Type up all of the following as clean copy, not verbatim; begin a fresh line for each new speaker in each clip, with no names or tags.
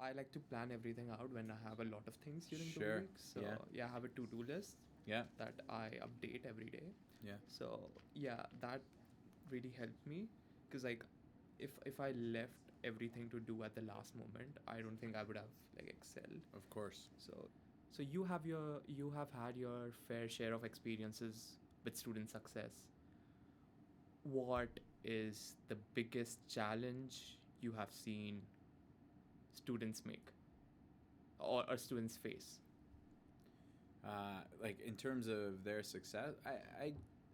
I like to plan everything out when I have a lot of things during the
Sure.
week. So
Yeah.
yeah, I have a to-do list
Yeah.
that I update every day.
Yeah.
So yeah, that really helped me because like if I left everything to do at the last moment, I don't think I would have like excelled.
Of course.
So you have had your fair share of experiences with student success. What is the biggest challenge you have seen students make or students face?
Like in terms of their success,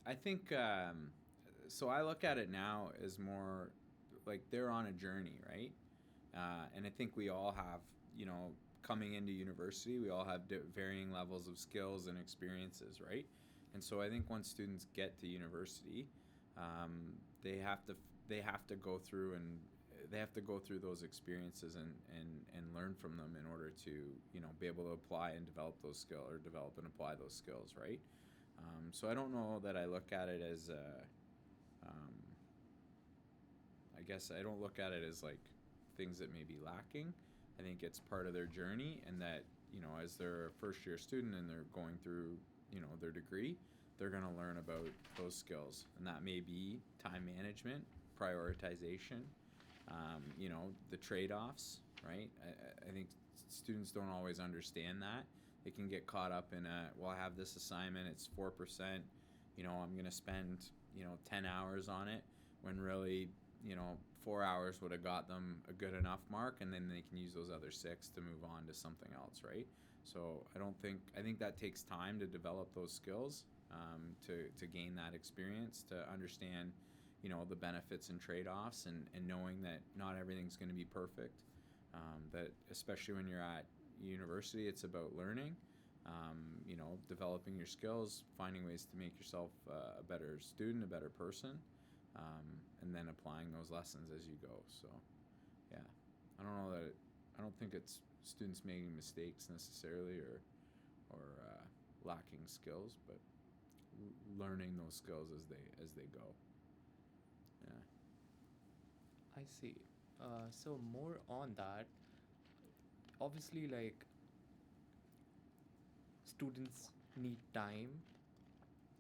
I think so. I look at it now as more like they're on a journey, right? And I think we all have, coming into university, we all have varying levels of skills and experiences, right? And so I think once students get to university, they have to go through those experiences and learn from them in order to be able to apply and develop those skills, or develop and apply those skills, right? So I don't know that I look at it as um, I guess I don't look at it as like things that may be lacking. I think it's part of their journey, and that as they're a first year student and they're going through their degree, they're going to learn about those skills, and that may be time management, prioritization, the trade-offs, right? I think students don't always understand that. They can get caught up in well, I have this assignment, it's 4%, I'm going to spend 10 hours on it, when really 4 hours would have got them a good enough mark, and then they can use those other 6 to move on to something else, right? So I think that takes time to develop those skills, to gain that experience, to understand the benefits and trade-offs, and knowing that not everything's going to be perfect, that especially when you're at university, it's about learning, developing your skills, finding ways to make yourself a better student, a better person, and then applying those lessons as you go. So yeah, I don't think it's students making mistakes necessarily, or lacking skills, but learning those skills as they go. Yeah.
I see. So more on that, obviously, like students need time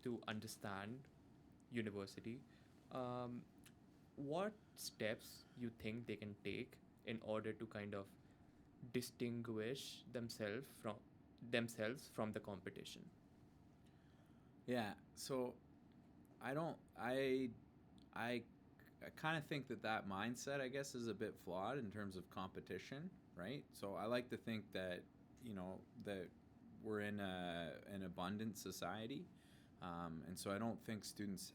to understand university. Um, what steps you think they can take in order to kind of distinguish themselves from the competition?
Yeah. So I don't I I kind of think that mindset, I guess, is a bit flawed in terms of competition, right? So I like to think that that we're in an abundant society, and so I don't think students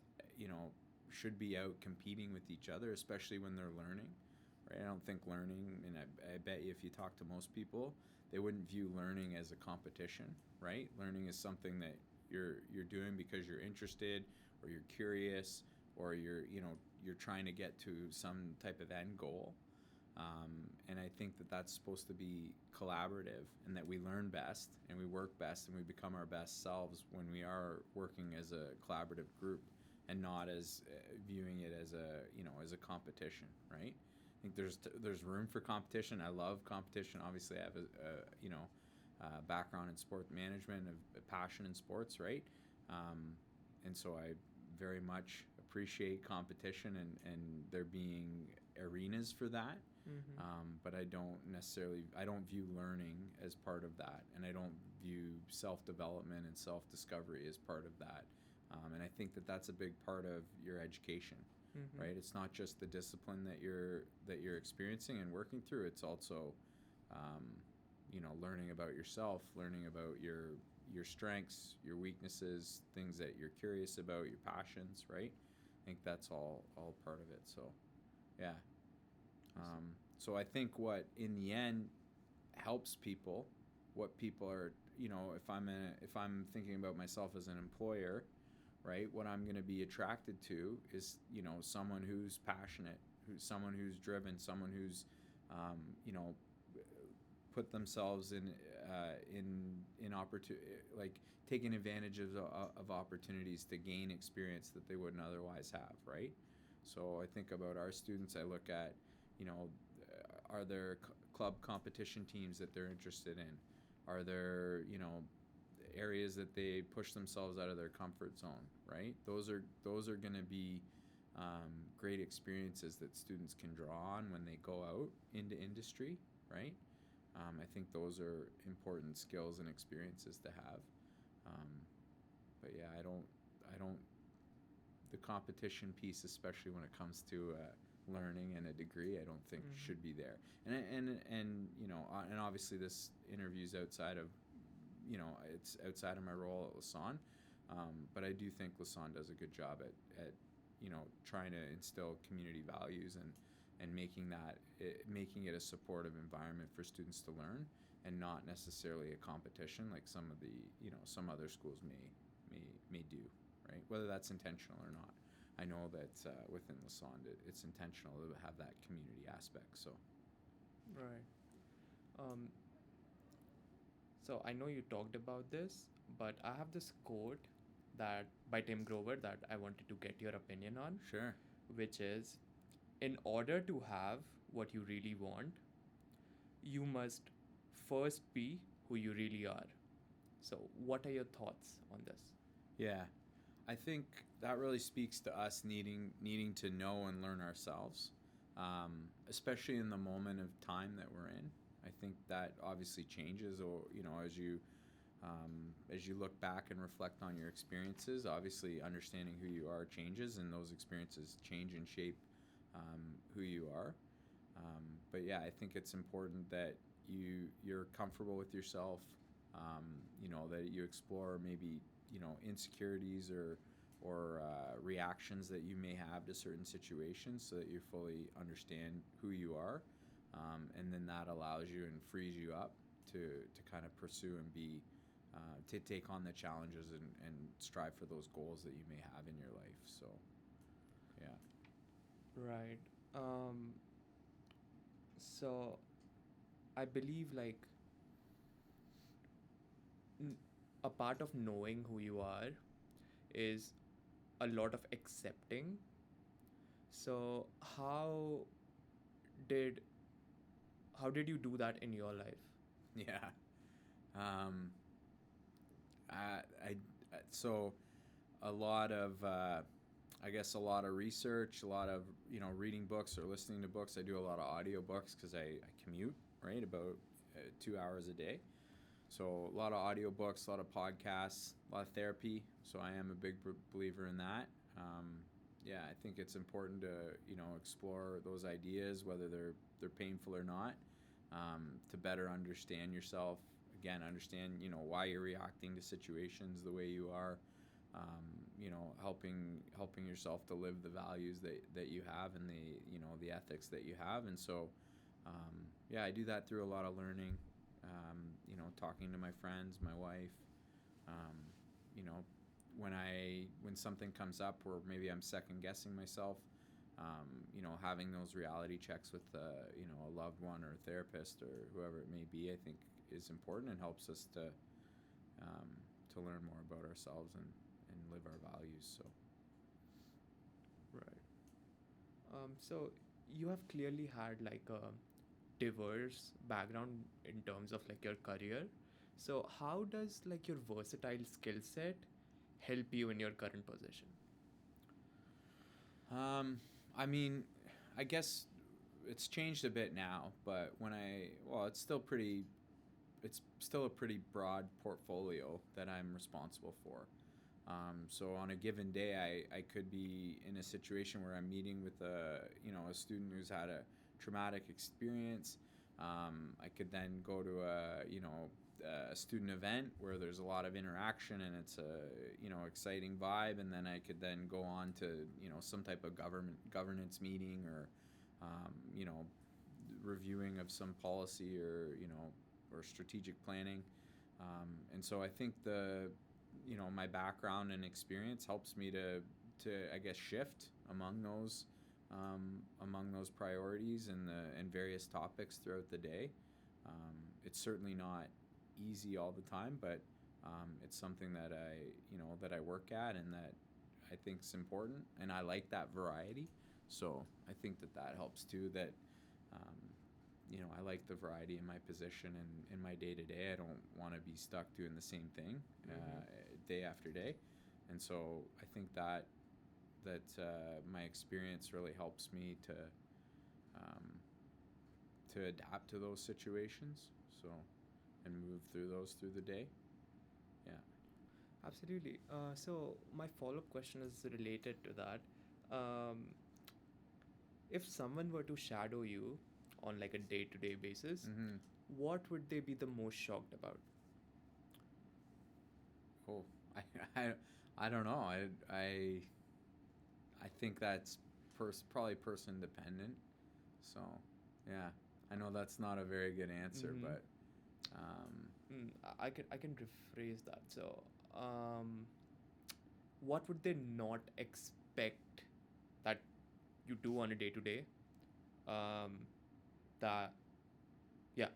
should be out competing with each other, especially when they're learning, right? I don't think learning, and I bet you if you talk to most people, they wouldn't view learning as a competition, right? Learning is something that you're doing because you're interested, or you're curious, or you're trying to get to some type of end goal. And I think that that's supposed to be collaborative, and that we learn best and we work best and we become our best selves when we are working as a collaborative group, and not as viewing it as a competition, right? I think there's room for competition. I love competition. Obviously, I have a background in sport management, a passion in sports, right? And so I very much appreciate competition, and there being arenas for that.
Mm-hmm.
But I don't view learning as part of that, and I don't view self-development and self-discovery as part of that. And I think that that's a big part of your education,
Mm-hmm.
right? It's not just the discipline that you're experiencing and working through. It's also learning about yourself, learning about your strengths, your weaknesses, things that you're curious about, your passions, right? I think that's all part of it. So yeah. So I think what in the end helps people, what people are, if I'm thinking about myself as an employer, right? What I'm going to be attracted to is someone who's passionate, someone who's driven, someone who's put themselves in opportunity, like taking advantage of opportunities to gain experience that they wouldn't otherwise have, right? So I think about our students. I look at, are there club competition teams that they're interested in? Are there, areas that they push themselves out of their comfort zone, right? Those are going to be great experiences that students can draw on when they go out into industry, right? I think those are important skills and experiences to have. Um, but yeah, I don't, the competition piece, especially when it comes to learning and a degree, I don't think should be there. And obviously this interview's outside of, it's outside of my role at Lassonde, but I do think Lassonde does a good job at trying to instill community values and making it a supportive environment for students to learn, and not necessarily a competition like some of the some other schools may do, right? Whether that's intentional or not. I know that within Lassonde it's intentional to have that community aspect. So
Right. Um, so I know you talked about this, but I have this quote that by Tim Grover that I wanted to get your opinion on,
sure.
which is, in order to have what you really want, you must first be who you really are. So, what are your thoughts on this?
Yeah, I think that really speaks to us needing to know and learn ourselves, especially in the moment of time that we're in. I think that obviously changes, or as you look back and reflect on your experiences. Obviously, understanding who you are changes, and those experiences change and shape who you are. But yeah, I think it's important that you're comfortable with yourself. That you explore maybe insecurities or reactions that you may have to certain situations, so that you fully understand who you are, and then that allows you and frees you up to kind of pursue and be to take on the challenges and strive for those goals that you may have in your life. So yeah.
Right. So, I believe like a part of knowing who you are is a lot of accepting. So, did how did you do that in your life?
Yeah. um, so a lot of I guess a lot of research, a lot of reading books or listening to books. I do a lot of audio books because I commute, right, about 2 hours a day. So a lot of audio books, a lot of podcasts, a lot of therapy. So I am a big believer in that. Yeah, I think it's important to explore those ideas, whether they're painful or not, to better understand yourself. Again, understand why you're reacting to situations the way you are. Helping yourself to live the values that you have, and the ethics that you have. And so yeah, I do that through a lot of learning. Talking to my friends, my wife. When something comes up where maybe I'm second guessing myself, having those reality checks with a loved one or a therapist or whoever it may be, I think is important and helps us to learn more about ourselves and live our values. So
Right. So you have clearly had like a diverse background in terms of like your career. So how does like your versatile skill set help you in your current position?
I mean, I guess it's changed a bit now, but it's still a pretty broad portfolio that I'm responsible for. So on a given day, I could be in a situation where I'm meeting with a student who's had a traumatic experience. I could then go to a student event where there's a lot of interaction and it's a exciting vibe, and then I could then go on to some type of governance meeting, or reviewing of some policy, or strategic planning. And so I think my background and experience helps me to I guess shift among those priorities and various topics throughout the day. It's certainly not easy all the time, but it's something that I work at and that I think is important, and I like that variety. So I think that helps too. That I like the variety in my position and in my day to day. I don't want to be stuck doing the same thing day after day, and so I think that my experience really helps me um, to adapt to those situations. So and move through those through the day. Yeah.
Absolutely. So my follow-up question is related to that. Um, if someone were to shadow you on like a day-to-day basis,
Mm-hmm.
what would they be the most shocked about?
Oh, I, I, I don't know. I think that's probably person dependent. So, yeah, I know that's not a very good answer,
Mm-hmm.
but um,
I can rephrase that. So, um, what would they not expect that you do on a day to day? That Yeah,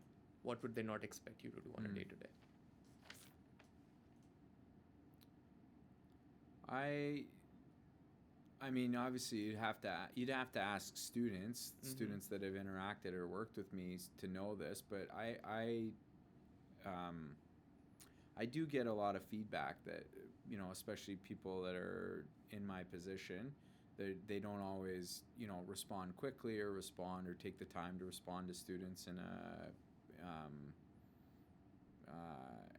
what would they not expect you to do on a
hmm.
day to day?
I I mean, obviously, you'd have to ask
Mm-hmm.
students that have interacted or worked with me to know this. But um, I do get a lot of feedback that especially people that are in my position, they don't always respond quickly or respond or take the time to respond to students in a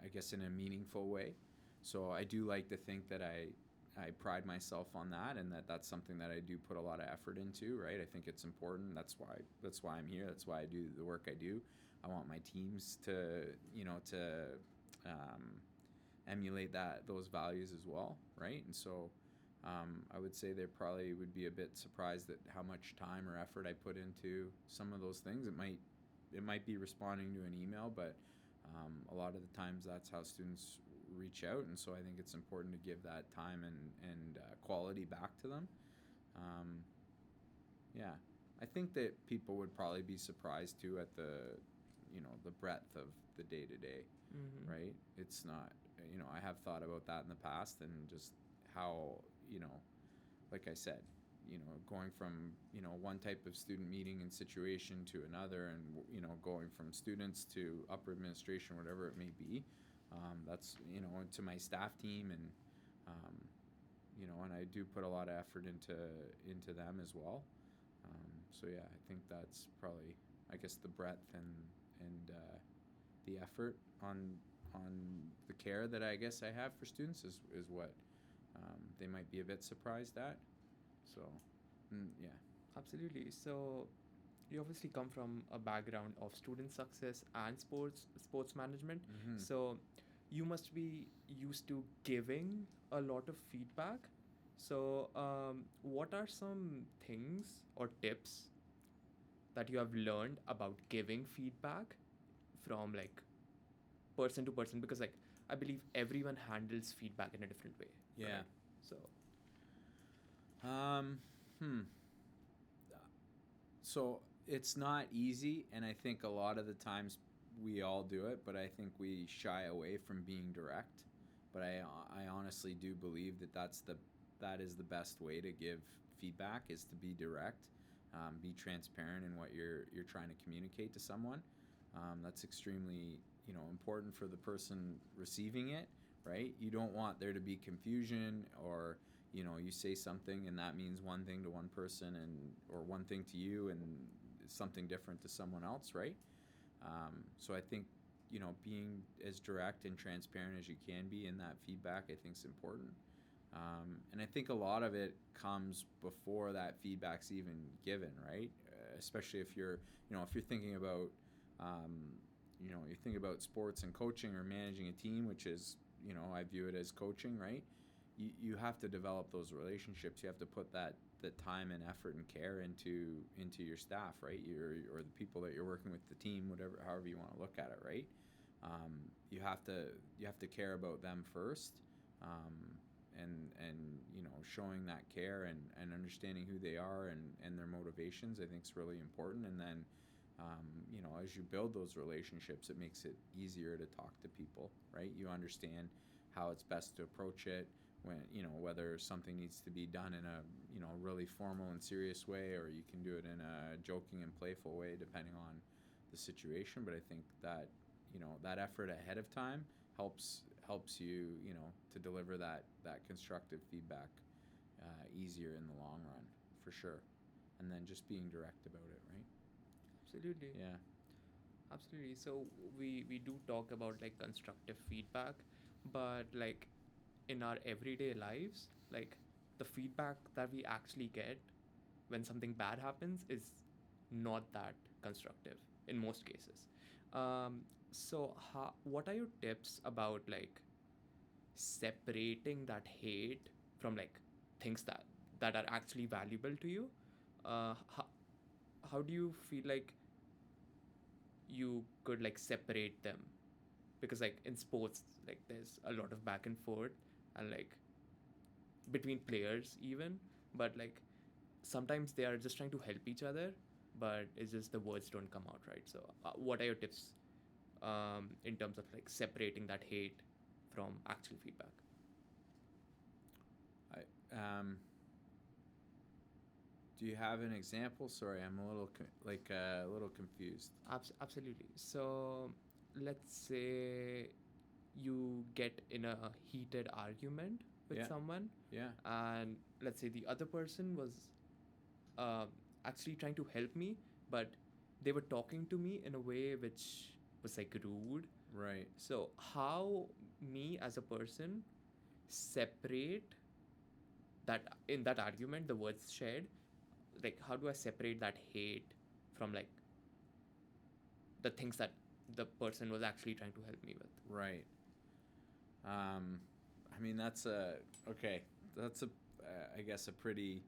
I guess in a meaningful way. So I do like to think that I pride myself on that, and that's something that I do put a lot of effort into. Right, I think it's important. That's why I'm here. That's why I do the work I do. I want my teams to um, emulate those values as well. Right, and so I would say they probably would be a bit surprised at how much time or effort I put into some of those things. It might be responding to an email, but a lot of the times that's how students reach out, and so I think it's important to give that time and quality back to them. Um, yeah, I think that people would probably be surprised too at the breadth of the day to day.
Mm-hmm.
Right? It's not I have thought about that in the past and just how like I said, going from one type of student meeting and situation to another, and going from students to upper administration, whatever it may be. That's to my staff team, and um, and I do put a lot of effort into them as well. So yeah, I think that's probably, I guess, the breadth and the effort on the care that I guess I have for students is what they might be a bit surprised at. So, yeah.
Absolutely. So you obviously come from a background of student success and sports management.
Mm-hmm.
So you must be used to giving a lot of feedback. So what are some things or tips that you have learned about giving feedback from like person to person? Because like I believe everyone handles feedback in a different way,
Yeah.
right? So
Um, hmm. So it's not easy, and I think a lot of the times we all do it, but I think we shy away from being direct. But I honestly do believe that is the best way to give feedback, is to be direct, be transparent in what you're trying to communicate to someone. That's extremely important for the person receiving it. Right? You don't want there to be confusion, or you say something and that means one thing to one person, or one thing to you and something different to someone else, right? So I think being as direct and transparent as you can be in that feedback, I think, is important. And I think a lot of it comes before that feedback's even given, right? Especially if you're thinking about you think about sports and coaching or managing a team, which is I view it as coaching, right? You have to develop those relationships. You have to put that the time and effort and care into your staff, right? Or the people that you're working with, the team, whatever, however you want to look at it, right? You have to care about them first, um, and showing that care and understanding who they are and their motivations, I think, is really important. And then as you build those relationships, it makes it easier to talk to people, right? You understand how it's best to approach it, when whether something needs to be done in a really formal and serious way, or you can do it in a joking and playful way, depending on the situation, but I think that, that effort ahead of time helps you, to deliver that constructive feedback easier in the long run, for sure. And then just being direct about it, right?
Absolutely.
Yeah.
Absolutely. So we do talk about like constructive feedback, but like in our everyday lives, like the feedback that we actually get when something bad happens is not that constructive in most cases. So what are your tips about like separating that hate from like things that are actually valuable to you? Uh, how, how do you feel like you could like separate them? Because like in sports, like there's a lot of back and forth and like between players even, but like sometimes they are just trying to help each other, but it's just the words don't come out right. So what are your tips in terms of like separating that hate from actual feedback?
I Do you have an example? Sorry, I'm a little a little confused.
Absolutely. So let's say you get in a heated argument with
Yeah.
someone,
Yeah.
and let's say the other person was uh, actually trying to help me, but they were talking to me in a way which was like rude.
Right.
So how me as a person separate that in that argument the words shared, like how do I separate that hate from like the things that the person was actually trying to help me with?
Right. I mean, that's a okay. That's a I guess a pretty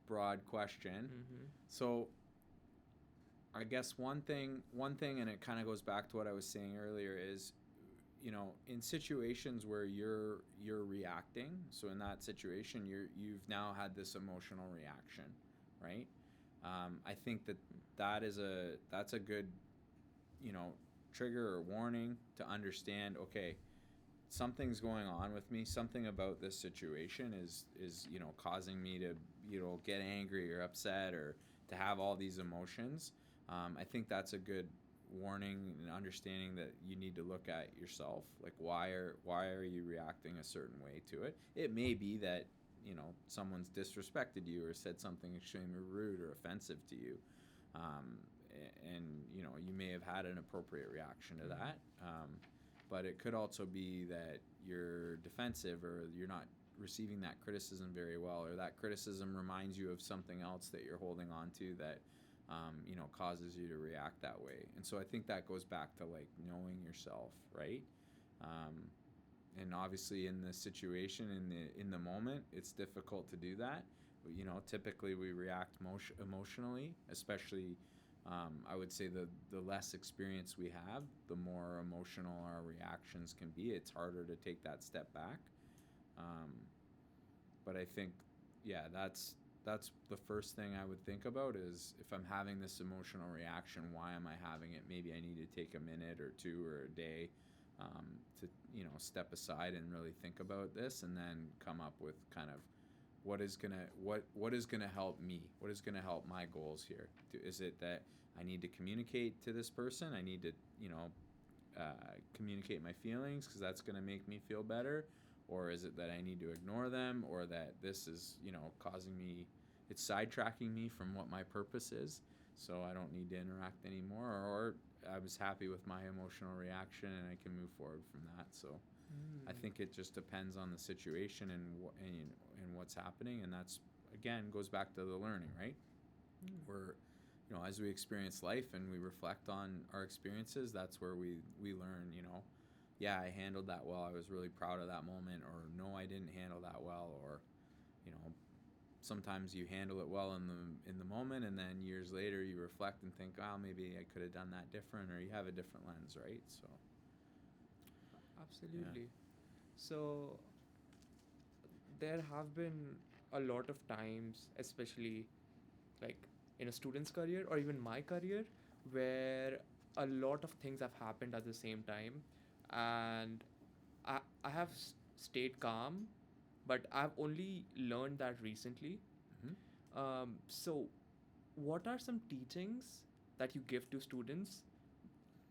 broad question.
Mm-hmm.
So I guess one thing, and it kind of goes back to what I was saying earlier, is, in situations where you're reacting. So in that situation, you've now had this emotional reaction, right? I think that's a good, you know trigger or warning to understand. Okay, something's going on with me. Something about this situation is causing me to get angry or upset or to have all these emotions. I think that's a good warning and understanding that you need to look at yourself. Like, why are you reacting a certain way to it? It may be that someone's disrespected you or said something extremely rude or offensive to you, and you may have had an appropriate reaction to that. But it could also be that you're defensive or you're not receiving that criticism very well, or that criticism reminds you of something else that you're holding on to that causes you to react that way. And so I think that goes back to like knowing yourself, right? And obviously in the situation, in the moment, it's difficult to do that. Typically we react emotionally, especially. I would say the less experience we have, the more emotional our reactions can be. It's harder to take that step back. Um, but I think, yeah, that's the first thing I would think about is, if I'm having this emotional reaction, why am I having it? Maybe I need to take a minute or two or a day to step aside and really think about this, and then come up with kind of what is gonna help me, what is gonna help my goals here. Is it that I need to communicate to this person? I need to communicate my feelings because that's gonna make me feel better, or is it that I need to ignore them, or that this is causing me, it's sidetracking me from what my purpose is, so I don't need to interact anymore, or I was happy with my emotional reaction and I can move forward from that. So I think it just depends on the situation and what's happening, and that's again goes back to the learning, right? Where as we experience life and we reflect on our experiences, that's where we learn. Yeah, I handled that well. I was really proud of that moment, or no, I didn't handle that well, or sometimes you handle it well in the moment, and then years later you reflect and think, oh, maybe I could have done that different, or you have a different lens, right? So
Absolutely. So there have been a lot of times, especially like in a student's career or even my career, where a lot of things have happened at the same time, and I have stayed calm, but I've only learned that recently.
hmm
So what are some teachings that you give to students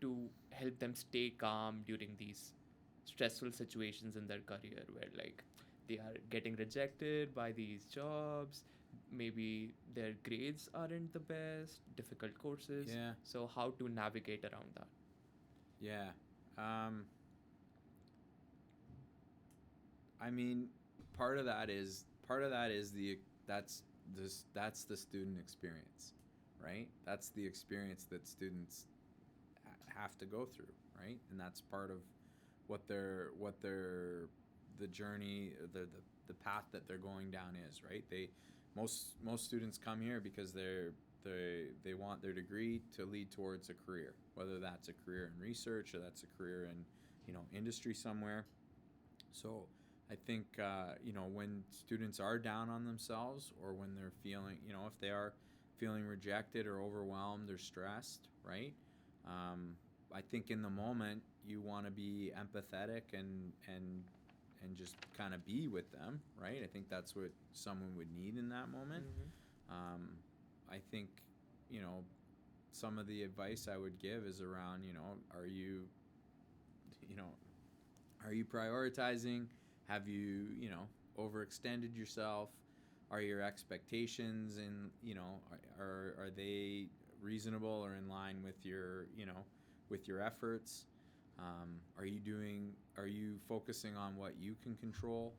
to help them stay calm during these stressful situations in their career where like they are getting rejected by these jobs, maybe their grades aren't the best, difficult courses,
Yeah.
so how to navigate around that?
Yeah. Um, I mean, part of that is that's that's the student experience, right? That's the experience that students have to go through, right? And that's part of what their the journey, the path that they're going down is, right? Most students come here because they want their degree to lead towards a career, whether that's a career in research or that's a career in industry somewhere. So I think when students are down on themselves, or when they're feeling, if they are feeling rejected or overwhelmed or stressed, right? I think in the moment you want to be empathetic and just kind of be with them, right? I think that's what someone would need in that moment.
Mm-hmm.
Um, I think you know some of the advice I would give is around, you know are you prioritizing? Have you, overextended yourself? Are your expectations in, are they reasonable or in line with your efforts? Are you focusing on what you can control,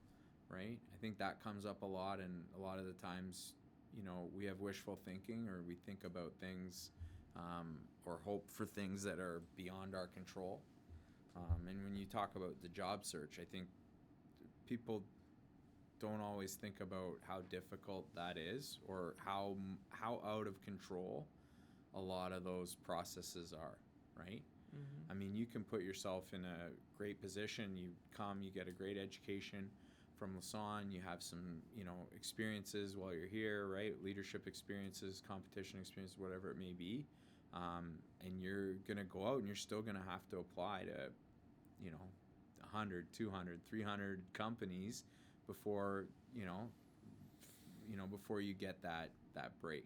right? I think that comes up a lot, and a lot of the times, we have wishful thinking, or we think about things, or hope for things that are beyond our control. And when you talk about the job search, I think people don't always think about how difficult that is, or how out of control a lot of those processes are, right?
Mm-hmm.
I mean, you can put yourself in a great position. You get a great education from Lassonde. You have some, experiences while you're here, right? Leadership experiences, competition experience, whatever it may be. And you're going to go out and you're still going to have to apply to, 100, 200, 300 companies before, before you get that break.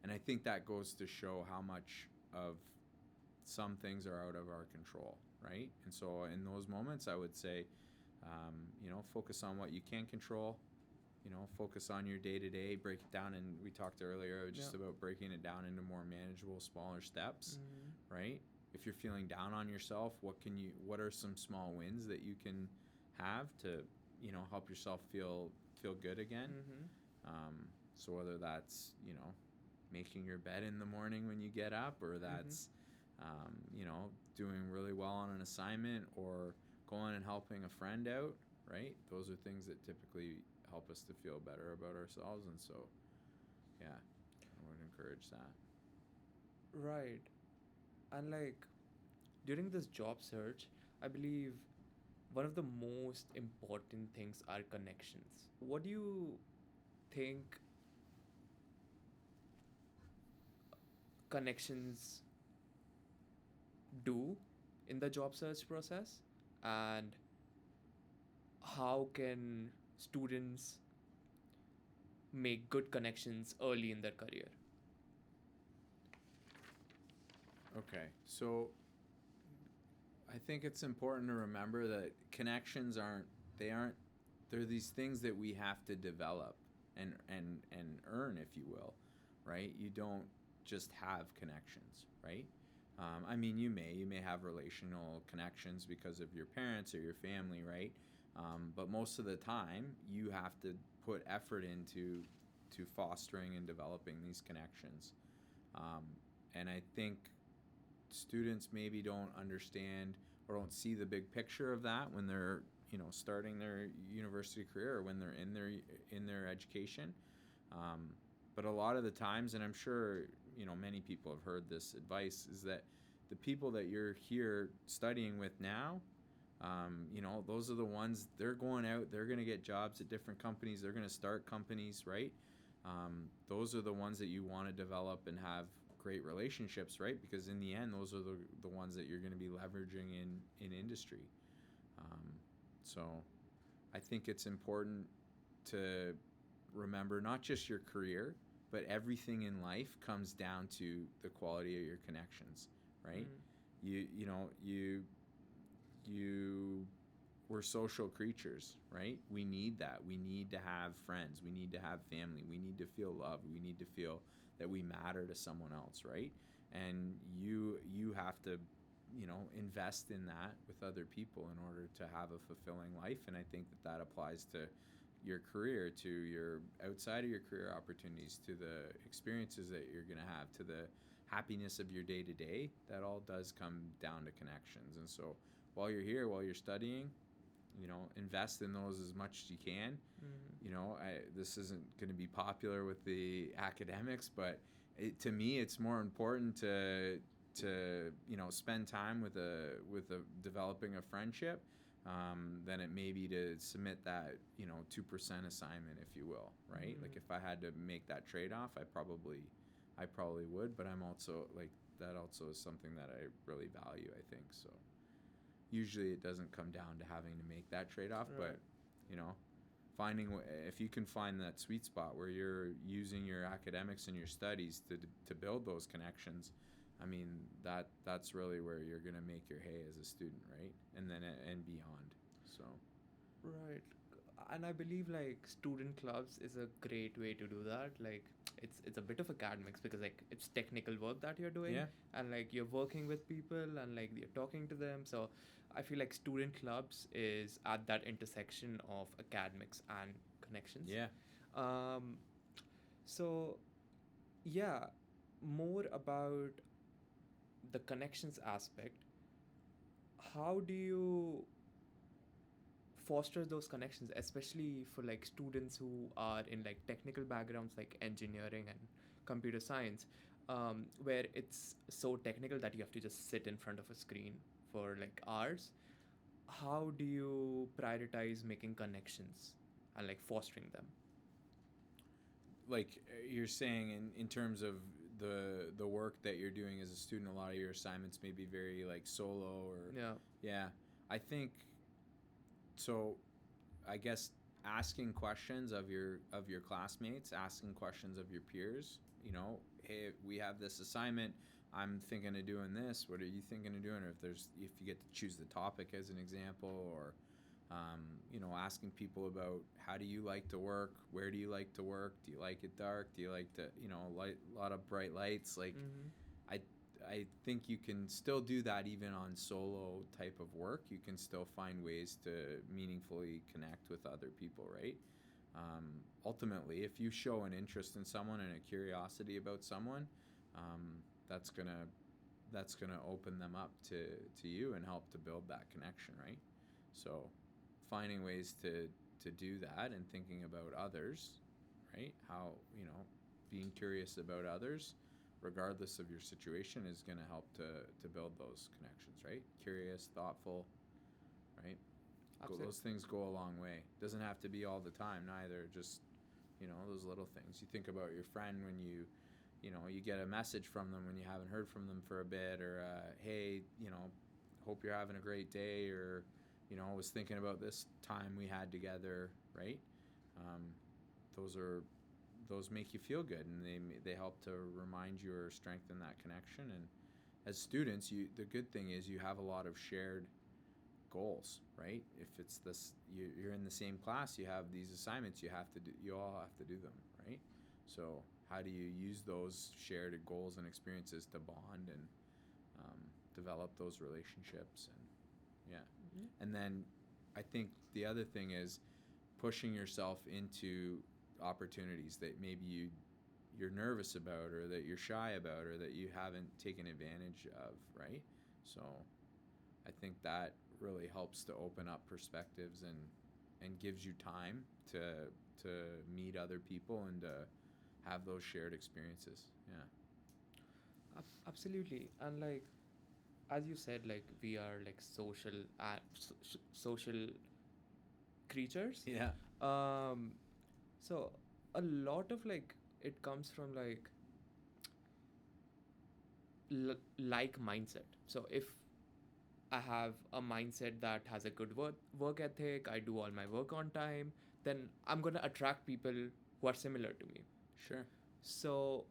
And I think that goes to show how much of some things are out of our control, right? And so in those moments, I would say, focus on what you can control. Focus on your day to day. Break it down, and we talked earlier just about breaking it down into more manageable, smaller steps,
Mm-hmm.
right? If you're feeling down on yourself, what are some small wins that you can have to, help yourself feel good again?
Mm-hmm.
So whether that's, making your bed in the morning when you get up, or
Mm-hmm.
that's, doing really well on an assignment, or going and helping a friend out, right? Those are things that typically help us to feel better about ourselves. And so, yeah, I would encourage that.
Right. And like during this job search, I believe one of the most important things are connections. What do you think connections do in the job search process, and how can students make good connections early in their career?
Okay, so I think it's important to remember that connections aren't they're these things that we have to develop and earn, if you will, right? You don't just have connections, right? I mean, you may have relational connections because of your parents or your family, right? But most of the time, you have to put effort into fostering and developing these connections. Um, and I think students maybe don't understand or don't see the big picture of that when they're starting their university career, or when they're in their education. Um, but a lot of the times, and I'm sure many people have heard this advice, is that the people that you're here studying with now, those are the ones, they're going out, they're going to get jobs at different companies, they're going to start companies, right? Those are the ones that you want to develop and have great relationships, right? Because in the end, those are the ones that you're going to be leveraging in industry. So I think it's important to remember not just your career, but everything in life comes down to the quality of your connections, right?
Mm.
You know, you we're social creatures, right? We need that. We need to have friends. We need to have family. We need to feel love. We need to feel that we matter to someone else, right? And you have to, invest in that with other people in order to have a fulfilling life. And I think that that applies to your career, to your outside of your career opportunities, to the experiences that you're going to have, to the happiness of your day to day. That all does come down to connections. And so while you're here, while you're studying, invest in those as much as you can.
Mm.
This isn't going to be popular with the academics, but to me, it's more important to spend time with a developing a friendship than it may be to submit that 2% assignment, if you will, right?
Mm.
Like if I had to make that trade off, I probably would, but I'm also like that also is something that I really value, I think. So usually it doesn't come down to having to make that trade-off,
Right.
but finding if you can find that sweet spot where you're using your academics and your studies to build those connections, I mean that's really where you're gonna make your hay as a student, right? And then and beyond. So
Right. And I believe like student clubs is a great way to do that. Like it's a bit of academics because like it's technical work that you're doing,
yeah,
and like you're working with people and like you're talking to them. So I feel like student clubs is at that intersection of academics and connections.
yeah.
Um so yeah, more about the connections aspect. How do you foster those connections, especially for like students who are in like technical backgrounds like engineering and computer science, where it's so technical that you have to just sit in front of a screen for like hours? How do you prioritize making connections and like fostering them?
Like you're saying in terms of the work that you're doing as a student, a lot of your assignments may be very like solo or
Yeah.
yeah. I think so. I guess asking questions of your classmates, asking questions of your peers. Hey, we have this assignment. I'm thinking of doing this. What are you thinking of doing? Or if you get to choose the topic as an example, or asking people about how do you like to work? Where do you like to work? Do you like it dark? Do you like to a lot of bright lights? Like
Mm-hmm.
I I think you can still do that even on solo type of work. You can still find ways to meaningfully connect with other people, right? Ultimately, if you show an interest in someone and a curiosity about someone, um, that's gonna open them up to you and help to build that connection, right? So, finding ways to do that and thinking about others, right? How being curious about others regardless of your situation is going to help to build those connections, right? Curious, thoughtful, right? Those things go a long way. Doesn't have to be all the time neither. Just those little things. You think about your friend when you get a message from them when you haven't heard from them for a bit, or hey, hope you're having a great day, or I was thinking about this time we had together, right? Um, those make you feel good, and they help to remind you or strengthen that connection. And as students, the good thing is you have a lot of shared goals, right? If it's this, you're in the same class, you have these assignments you have to do, you all have to do them, right? So how do you use those shared goals and experiences to bond and develop those relationships? And yeah,
Mm-hmm.
and then I think the other thing is pushing yourself into opportunities that maybe you're nervous about, or that you're shy about, or that you haven't taken advantage of, right? So I think that really helps to open up perspectives and gives you time to meet other people and to have those shared experiences. Yeah.
Absolutely. And like as you said, like we are like social creatures.
Yeah.
um so a lot of like it comes from like like mindset. So if I have a mindset that has a good work ethic, I do all my work on time, then I'm going to attract people who are similar to me.
Sure.
So,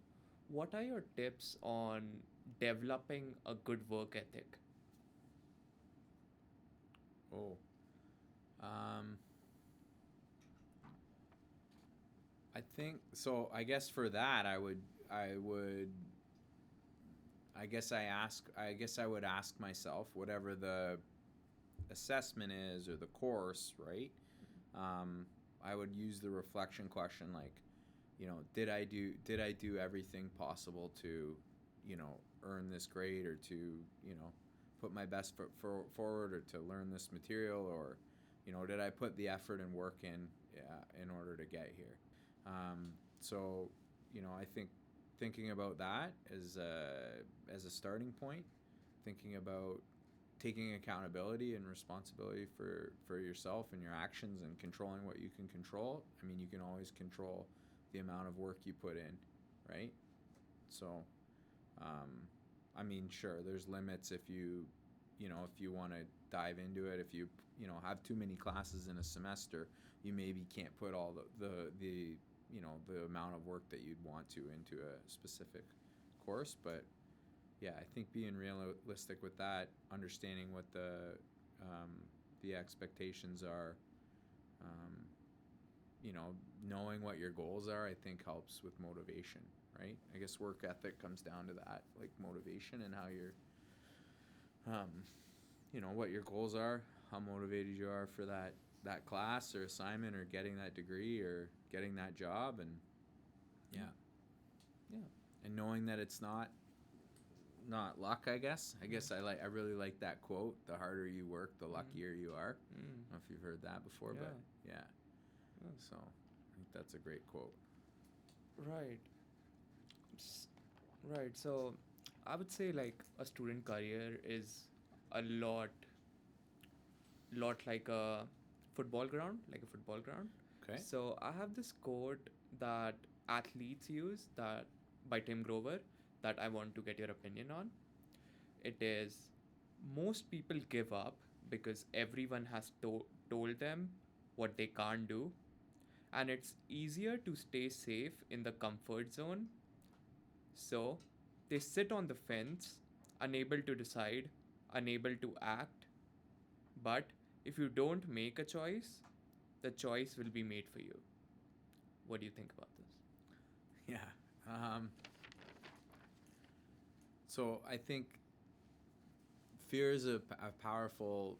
what are your tips on developing a good work ethic?
Oh, um, I think so. I guess for that, I would, I guess I would ask myself, whatever the assessment is or the course, right? Um, I would use the reflection question, like, did I do everything possible to, earn this grade, or to, put my best foot forward, or to learn this material, or, did I put the effort and work in order to get here? Um, so, I think thinking about that as a starting point, thinking about taking accountability and responsibility for yourself and your actions, and controlling what you can control. I mean, you can always control the amount of work you put in, right? So, um, I mean, sure, there's limits if if you want to dive into it. If you, have too many classes in a semester, you maybe can't put all the amount of work that you'd want to into a specific course. But yeah, I think being realistic with that, understanding what um, the expectations are, um, knowing what your goals are, I think helps with motivation, right? I guess work ethic comes down to that, like motivation, and how you're, um, what your goals are, how motivated you are for that class or assignment, or getting that degree, or getting that job. And yeah,
Yeah.
and knowing that it's not luck. I really like that quote: the harder you work, the luckier you are. I
Mm.
don't know if you've heard that before,
Yeah.
but yeah.
Yeah.
So I think that's a great quote.
Right. Right. So, I would say like a student career is a lot like a football ground, like a football ground.
Okay.
So I have this quote that athletes use, that by Tim Grover, that I want to get your opinion on. It is, most people give up because everyone has told them what they can't do, and it's easier to stay safe in the comfort zone. So they sit on the fence, unable to decide, unable to act. But if you don't make a choice, the choice will be made for you. What do you think about this?
Yeah. Um, so I think fear is a powerful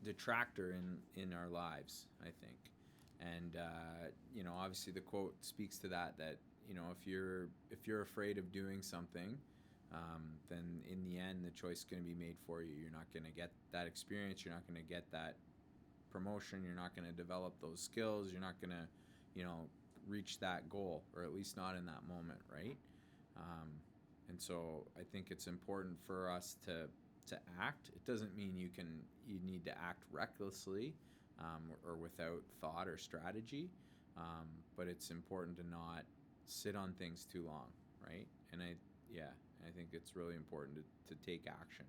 detractor in our lives, I think. And obviously the quote speaks to that. That if you're afraid of doing something, then in the end the choice is going to be made for you. You're not going to get that experience. You're not going to get that promotion. You're not going to develop those skills. You're not going to, reach that goal, or at least not in that moment, right? Um, and so I think it's important for us to act. It doesn't mean you need to act recklessly, or without thought or strategy, but it's important to not sit on things too long, right? And I think it's really important to take action.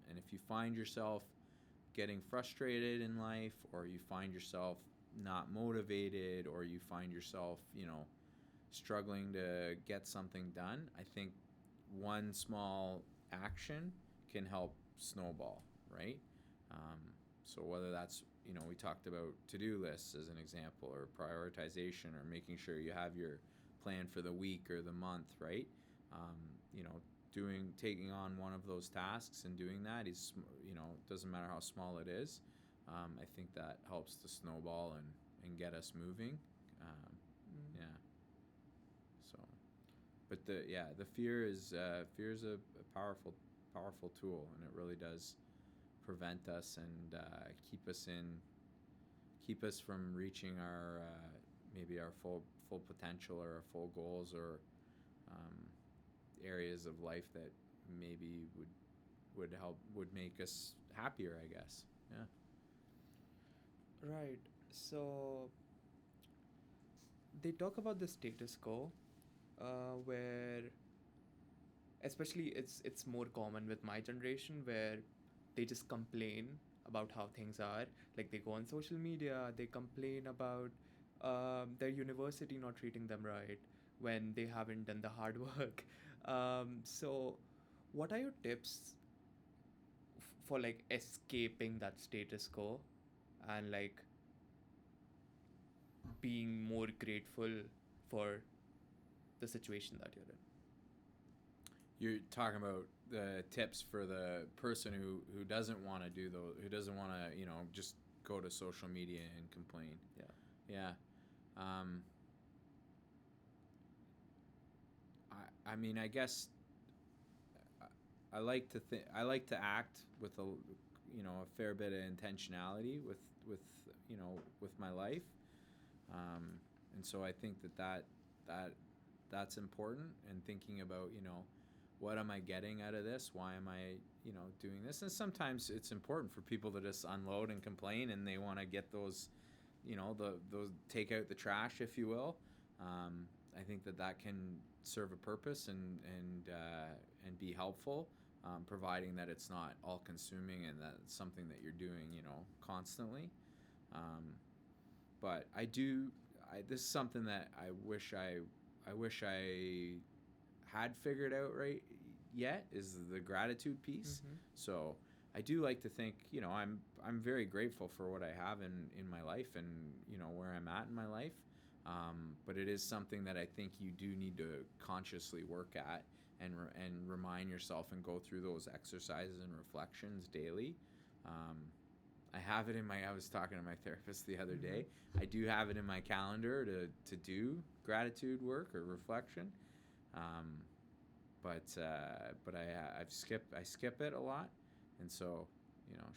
And if you find yourself getting frustrated in life, or you find yourself not motivated, or you find yourself, struggling to get something done, I think one small action can help snowball, right? Um, so whether that's, we talked about to-do lists as an example, or prioritization, or making sure you have your plan for the week or the month, right? Um, you know, taking on one of those tasks and doing that is, doesn't matter how small it is. I think that helps to snowball and get us moving. Um,
Mm.
yeah. So, but the fear is a powerful tool, and it really does prevent us, and keep us from reaching our maybe our full potential, or our full goals, or um, areas of life that maybe would make us happier, I guess. Yeah.
Right. So they talk about the status quo, where especially it's more common with my generation, where they just complain about how things are. Like they go on social media, they complain about their university not treating them right, when they haven't done the hard work. So what are your tips for like escaping that status quo and like being more grateful for the situation that you're in?
You're talking about the tips for the person who doesn't want to do those, who doesn't want to, just go to social media and complain.
Yeah.
Yeah. I mean, I guess I like to I like to act with a fair bit of intentionality with with my life, and so I think that's important. And thinking about what am I getting out of this? Why am I doing this? And sometimes it's important for people to just unload and complain, and they want to get those those take out the trash, if you will. I think that can serve a purpose and be helpful, providing that it's not all consuming and that it's something that you're doing constantly. But this is something that I wish I had figured out right yet, is the gratitude piece.
Mm-hmm.
So I do like to think, I'm very grateful for what I have in my life and where I'm at in my life. But it is something that I think you do need to consciously work at and remind yourself and go through those exercises and reflections daily. I have it I was talking to my therapist the other day. I do have it in my calendar to do gratitude work or reflection. But I skip it a lot, and so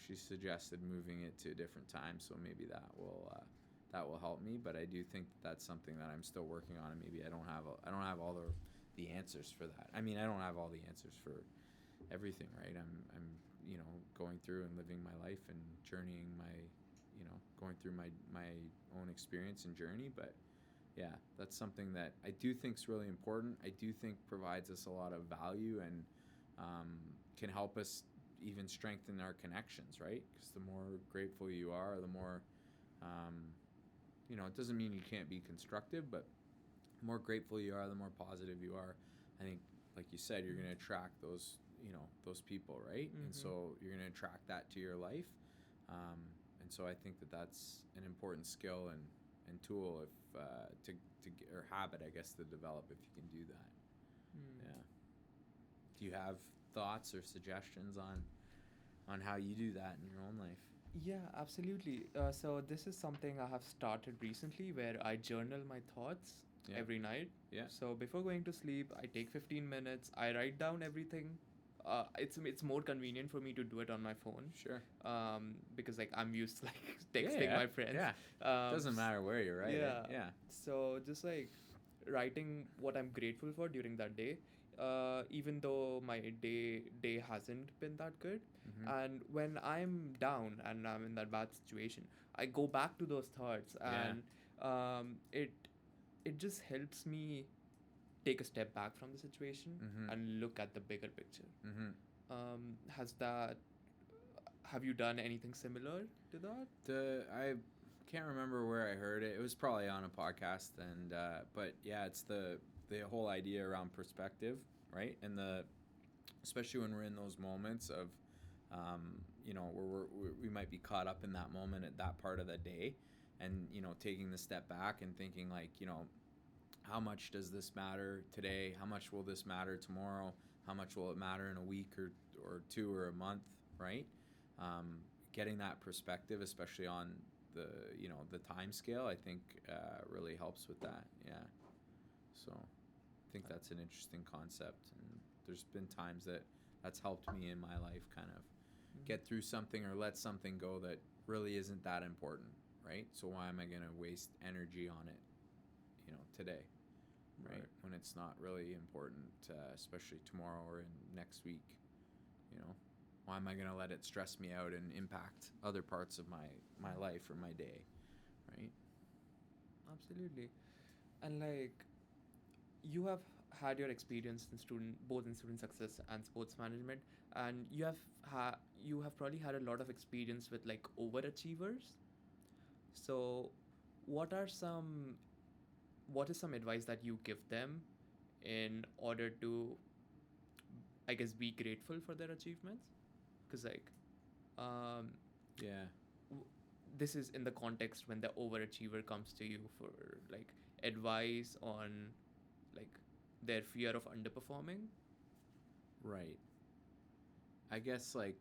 she suggested moving it to a different time, so maybe that will help me. But I do think that's something that I'm still working on, and maybe I don't have all the answers for that. I mean, I don't have all the answers for everything, right? I'm going through and living my life and journeying going through my own experience and journey, but yeah, that's something that I do think is really important. I do think provides us a lot of value and can help us even strengthen our connections, right? Because the more grateful you are, the more, it doesn't mean you can't be constructive, but the more grateful you are, the more positive you are. I think, like you said, you're going to attract those people, right?
Mm-hmm.
And so you're going to attract that to your life. And so I think that's an important skill and tool if or habit, I guess, to develop if you can do that. Yeah. Do you have thoughts or suggestions on how you do that in your own life?
Yeah, absolutely. So this is something I have started recently where I journal my thoughts every night.
Yeah.
So before going to sleep, I take 15 minutes. I write down everything. It's more convenient for me to do it on my phone.
Sure.
Because like I'm used to like texting my friends.
Yeah. Doesn't matter where you're writing. Yeah.
So just like writing what I'm grateful for during that day. Even though my day hasn't been that good, and when I'm down and I'm in that bad situation, I go back to those thoughts, and it just helps me take a step back from the situation and look at the bigger picture. Have you done anything similar to that?
I can't remember where I heard it. It was probably on a podcast, and but yeah, it's the whole idea around perspective, right? And especially when we're in those moments of where we might be caught up in that moment at that part of the day, and taking the step back and thinking like, how much does this matter today? How much will this matter tomorrow? How much will it matter in a week or two or a month, right? Getting that perspective, especially on the time scale, I think really helps with that. Yeah. So I think that's an interesting concept, and there's been times that's helped me in my life kind of get through something or let something go that really isn't that important, right? So why am I going to waste energy on it, today, right? When it's not really important, especially tomorrow or in next week, why am I going to let it stress me out and impact other parts of my life or my day, right?
Absolutely. And like, you have had your experience in both in student success and sports management, and you have probably had a lot of experience with like overachievers. So what are some what is some advice that you give them in order to, I guess, be grateful for their achievements? Because like, um,
Yeah.
w- this is in the context when the overachiever comes to you for like advice on like their fear of underperforming.
Right. I guess like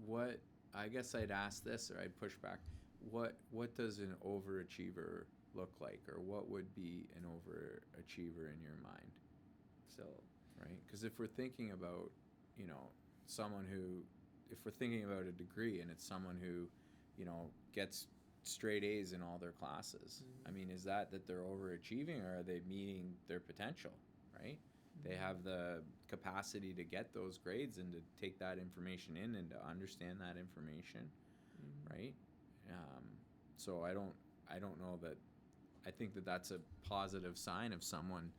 what I guess I'd ask this, or I'd push back. What does an overachiever look like, or what would be an overachiever in your mind?
So,
Right? Because if we're thinking about, you know, someone who, if we're thinking about a degree and it's someone who, you know, gets straight A's in all their classes, I mean, is that they're overachieving, or are they meeting their potential? Right? They have the capacity to get those grades and to take that information in and to understand that information, right? Um, so I don't know that. I think that that's a positive sign of someone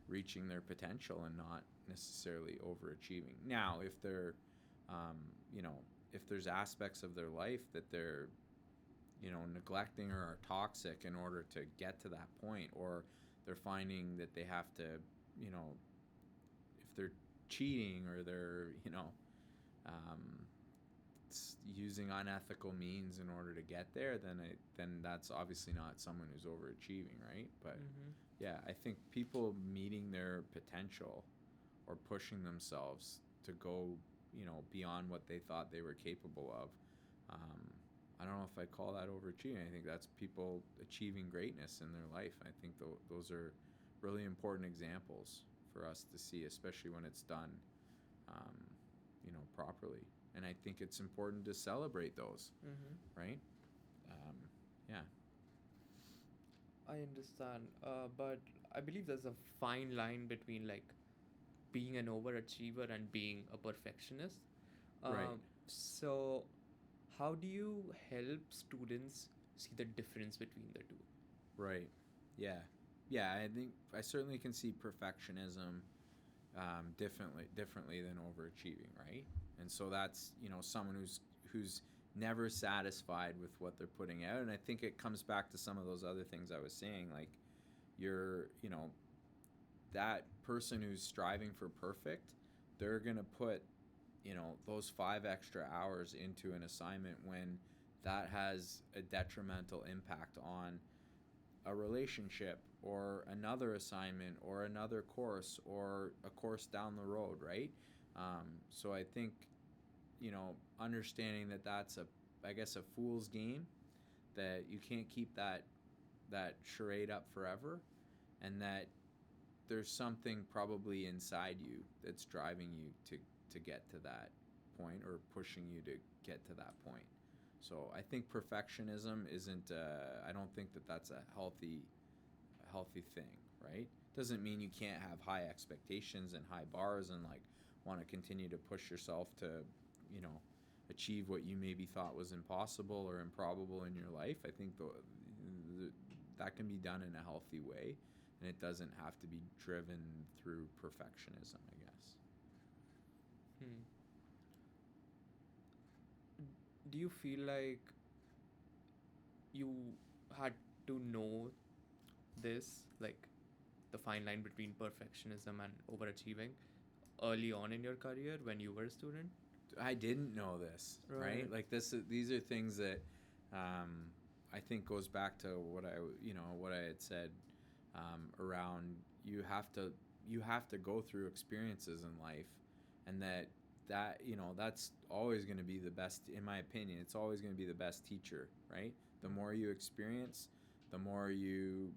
reaching their potential and not necessarily overachieving. Now, if they're, um, you know, if there's aspects of their life that they're, you know, neglecting or are toxic in order to get to that point, or they're finding that they have to, you know, if they're cheating or they're, you know, um, using unethical means in order to get there, then that's obviously not someone who's overachieving, right? But yeah, I think people meeting their potential or pushing themselves to go, you know, beyond what they thought they were capable of. Um, I don't know if I call that overachieving. I think that's people achieving greatness in their life. I think those are really important examples for us to see, especially when it's done, um, you know, properly. And I think it's important to celebrate those, right? Um, yeah.
I understand, but I believe there's a fine line between like being an overachiever and being a perfectionist.
Right.
So, how do you help students see the difference between the two?
Right. Yeah. Yeah. I think I certainly can see perfectionism differently than overachieving, right? And so that's, you know, someone who's never satisfied with what they're putting out. And I think it comes back to some of those other things I was saying, like you're, you know, that person who's striving for perfect, they're gonna put, you know, those 5 extra hours into an assignment when that has a detrimental impact on a relationship or another assignment or another course or a course down the road, right? So I think, you know, understanding that that's I guess, a fool's game, that you can't keep that charade up forever, and that there's something probably inside you that's driving you to get to that point or pushing you to get to that point. So I think perfectionism isn't. I don't think that that's a healthy thing, right? Doesn't mean you can't have high expectations and high bars and like want to continue to push yourself to, you know, achieve what you maybe thought was impossible or improbable in your life. I think that can be done in a healthy way, and it doesn't have to be driven through perfectionism, I guess.
Hmm. Do you feel like you had to know this, like the fine line between perfectionism and overachieving, early on in your career when you were a student?
I didn't know this, right?
Right.
Like these are things that I think goes back to what I had said around you have to go through experiences in life, and that that's always going to be the best, in my opinion. It's always going to be the best teacher, right? The more you experience, the more you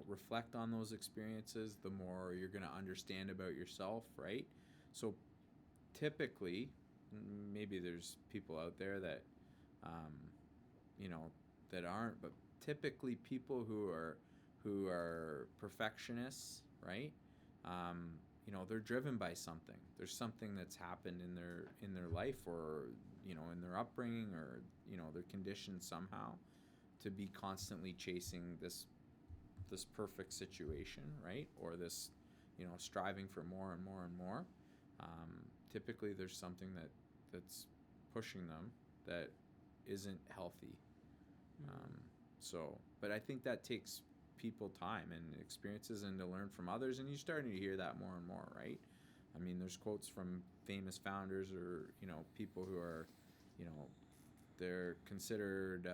reflect on those experiences, the more you're going to understand about yourself, right? So typically, maybe there's people out there that um, you know that aren't, but typically people who are perfectionists, right? They're driven by something. There's something that's happened in their life, or in their upbringing, or they're conditioned somehow to be constantly chasing this perfect situation, right? Or this striving for more and more and more. Typically there's something that's pushing them that isn't healthy.
Mm.
But I think that takes people time and experiences and to learn from others, and you're starting to hear that more and more, right? I mean, there's quotes from famous founders or, people who are, you know, they're considered,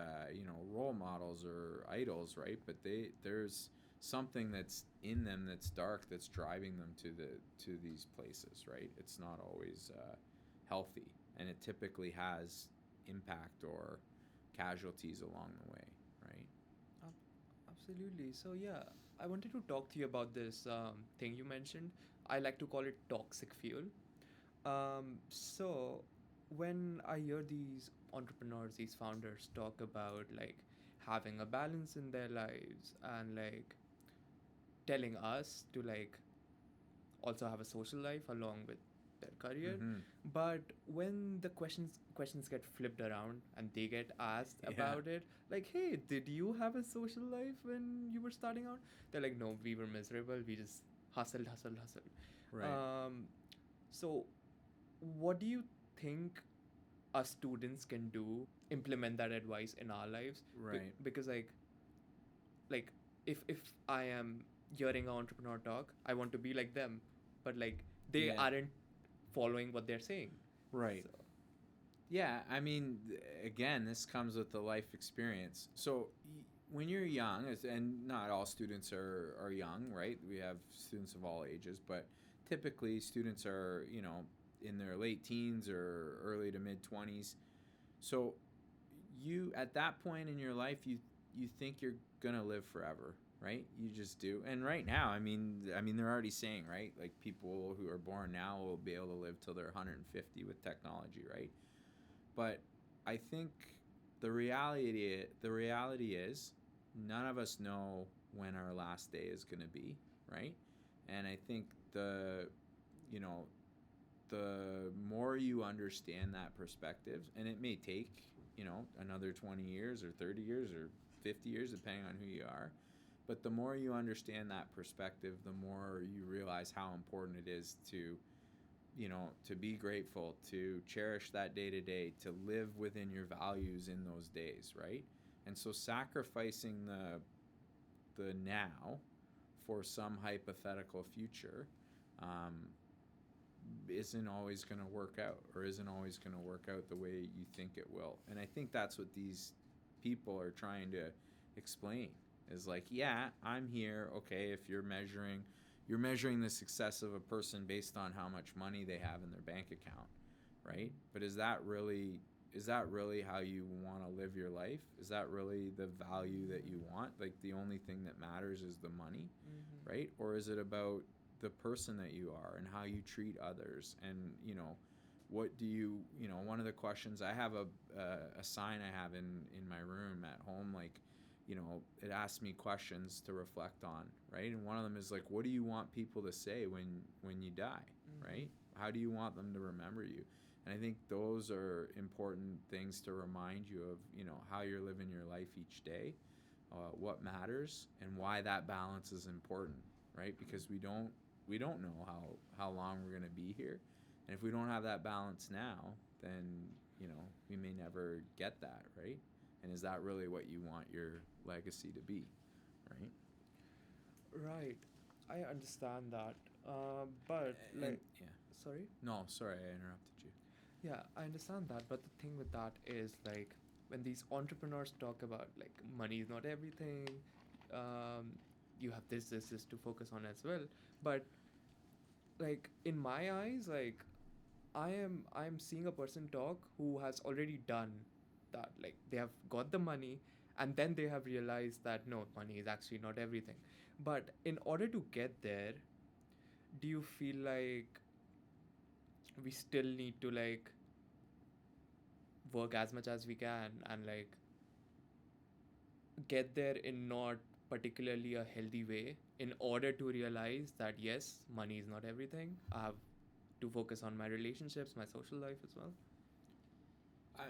role models or idols, right? But there's something that's in them that's dark that's driving them to these places, right? It's not always healthy, and it typically has impact or casualties along the way, right?
Absolutely. So yeah, I wanted to talk to you about this thing you mentioned. I like to call it toxic fuel. So when I hear these entrepreneurs, these founders talk about like having a balance in their lives and like telling us to like also have a social life along with their career,
Mm-hmm.
but when the questions get flipped around and they get asked
Yeah.
about it, like, hey, did you have a social life when you were starting out? They're like, no, we were miserable, we just hustled.
Right.
um so what do you think us students can do implement that advice in our lives?
Right.
Because like if I am hearing an entrepreneur talk, I want to be like them, but like they
Yeah.
aren't following what they're saying.
Right.
So
Yeah, I mean, again, this comes with the life experience. So when you're young, and not all students are young, right? We have students of all ages, but typically students are, in their late teens or early to mid 20s. So you, at that point in your life, you think you're gonna live forever, right? You just do. And right now, I mean, they're already saying, right? Like people who are born now will be able to live till they're 150 with technology, right? But I think the reality is none of us know when our last day is going to be, right? And I think you know the more you understand that perspective, and it may take another 20 years or 30 years or 50 years depending on who you are, but the more you understand that perspective, the more you realize how important it is to be grateful, to cherish that day to day, to live within your values in those days, right? And so sacrificing the now for some hypothetical future um, isn't always going to work out, or isn't always going to work out the way you think it will. And I think that's what these people are trying to explain is like, yeah, I'm here. Okay, if you're measuring the success of a person based on how much money they have in their bank account, right? But is that really how you want to live your life? Is that really the value that you want? Like the only thing that matters is the money, right? Or is it about the person that you are and how you treat others? And what do one of the questions I have, a sign I have in my room at home, like, it asks me questions to reflect on, right? And one of them is like, what do you want people to say when you die, right? How do you want them to remember you? And I think those are important things to remind you of, how you're living your life each day, what matters, and why that balance is important, right? Because we don't know how long we're going to be here, and if we don't have that balance now, then we may never get that, right? And is that really what you want your legacy to be, right?
right, I understand that. But
And
like,
yeah,
sorry.
no, sorry, I interrupted you.
Yeah, I understand that, but the thing with that is like when these entrepreneurs talk about like money is not everything, um, you have this to focus on as well. But like in my eyes, like I'm seeing a person talk who has already done that. Like they have got the money, and then they have realized that no, money is actually not everything. But in order to get there, do you feel like we still need to like work as much as we can and like get there in not particularly a healthy way in order to realize that yes, money is not everything? I have to focus on my relationships, my social life as well.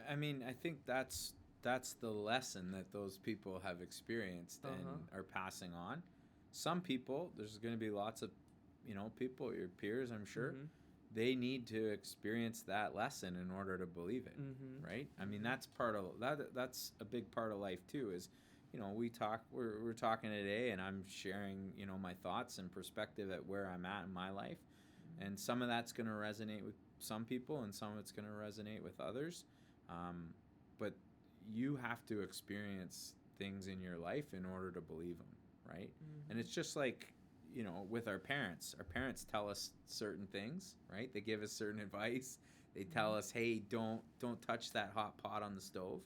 I mean, I think that's the lesson that those people have experienced
Uh
and
huh.
are passing on. Some people, there's going to be lots of people, your peers, I'm sure,
Mm-hmm.
they need to experience that lesson in order to believe it,
Mm-hmm.
right? I mean,
Mm-hmm.
that's part of that. That's a big part of life too. Is we're talking today, and I'm sharing, my thoughts and perspective at where I'm at in my life, and some of that's going to resonate with some people, and some of it's going to resonate with others. But you have to experience things in your life in order to believe them, right? And it's just like, with our parents. Our parents tell us certain things, right? They give us certain advice. They tell us, "Hey, don't touch that hot pot on the stove."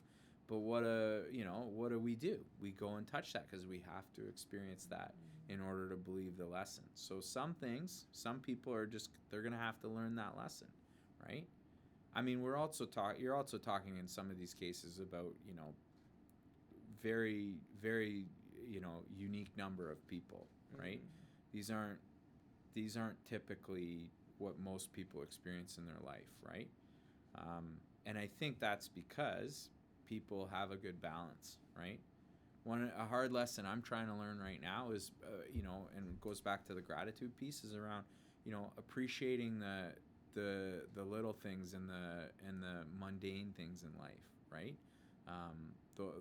But what do we do? We go and touch that because we have to experience that in order to believe the lesson. So some things, some people they're going to have to learn that lesson, right? I mean, you're also talking in some of these cases about, very, very, unique number of people, right? These aren't typically what most people experience in their life, right? And I think that's because people have a good balance, right? A hard lesson I'm trying to learn right now is, and it goes back to the gratitude piece, is around, appreciating the little things and the mundane things in life, right?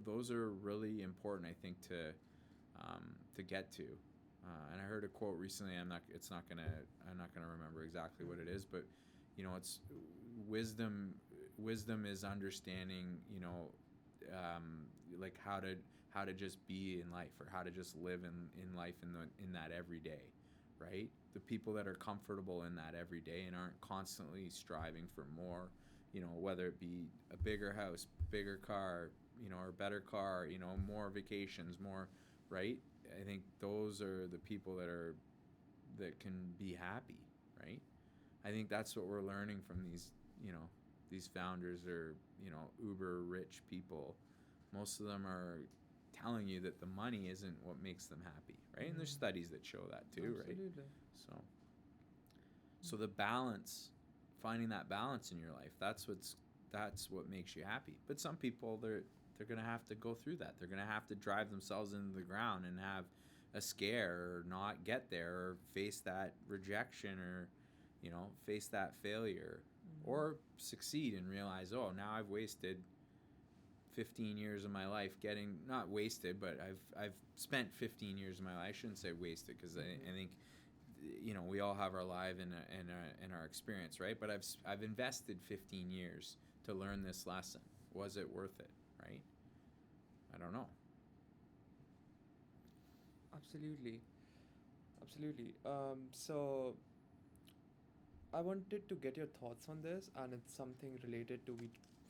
Those are really important, I think, to get to. And I heard a quote recently. I'm not gonna remember exactly what it is, but it's wisdom. Wisdom is understanding, like how to just be in life, or how to just live in life in that every day, right? The people that are comfortable in that every day and aren't constantly striving for more, whether it be a bigger house, bigger car, or better car, more vacations, more, right? I think those are the people that can be happy, right? I think that's what we're learning from these founders, or uber rich people. Most of them are telling you that the money isn't what makes them happy, right? And there's studies that show that too.
Absolutely.
Right? So the balance, finding that balance in your life, that's what makes you happy. But some people, they're going to have to go through that. They're going to have to drive themselves into the ground and have a scare, or not get there, or face that rejection, or face that failure, or succeed and realize, oh, now I've wasted 15 years of my life not wasted, but I've spent 15 years of my life. I shouldn't say wasted, because I think we all have our life and our experience, right? But I've invested 15 years to learn this lesson. Was it worth it, right? I don't know.
Absolutely. So I wanted to get your thoughts on this, and it's something related to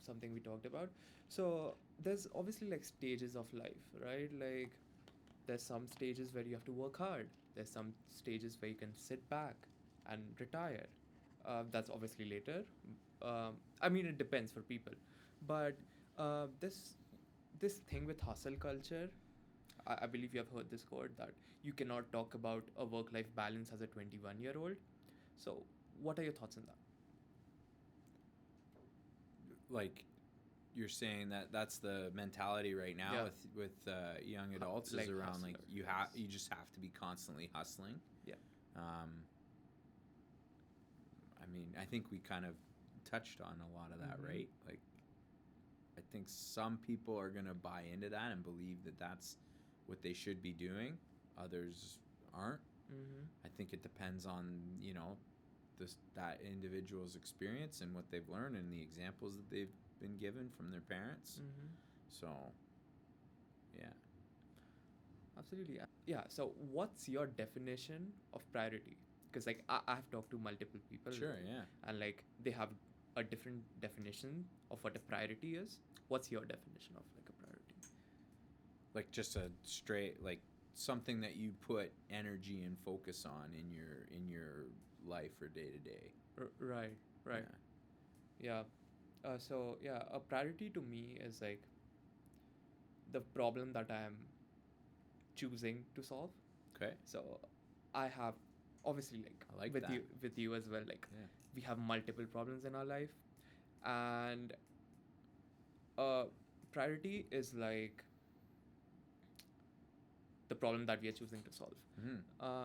something we talked about. So there's obviously like stages of life, right? Like there's some stages where you have to work hard. There's some stages where you can sit back and retire. That's obviously later. I mean, it depends for people, but this thing with hustle culture. I believe you have heard this quote that you cannot talk about a work-life balance as a 21-year-old. So, what are your thoughts on that?
Like, you're saying that's the mentality right now.
Yeah.
with young adults,
like
is around
hustler,
like you just have to be constantly hustling.
Yeah.
I mean, I think we kind of touched on a lot of that, right? Like, I think some people are going to buy into that and believe that that's what they should be doing. Others aren't. I think it depends on, that individual's experience and what they've learned and the examples that they've been given from their parents. So, yeah.
Absolutely. Yeah. So, what's your definition of priority? Because like I've talked to multiple people.
Sure. Yeah.
And like they have a different definition of what a priority is. What's your definition of like a priority?
Like just a straight, like something that you put energy and focus on in your life or day to day.
Right. Yeah. So yeah, a priority to me is like the problem that I am choosing to solve.
Okay.
So I have obviously like,
I like
with
that.
you as well, like we have multiple problems in our life, and priority is like the problem that we are choosing to solve.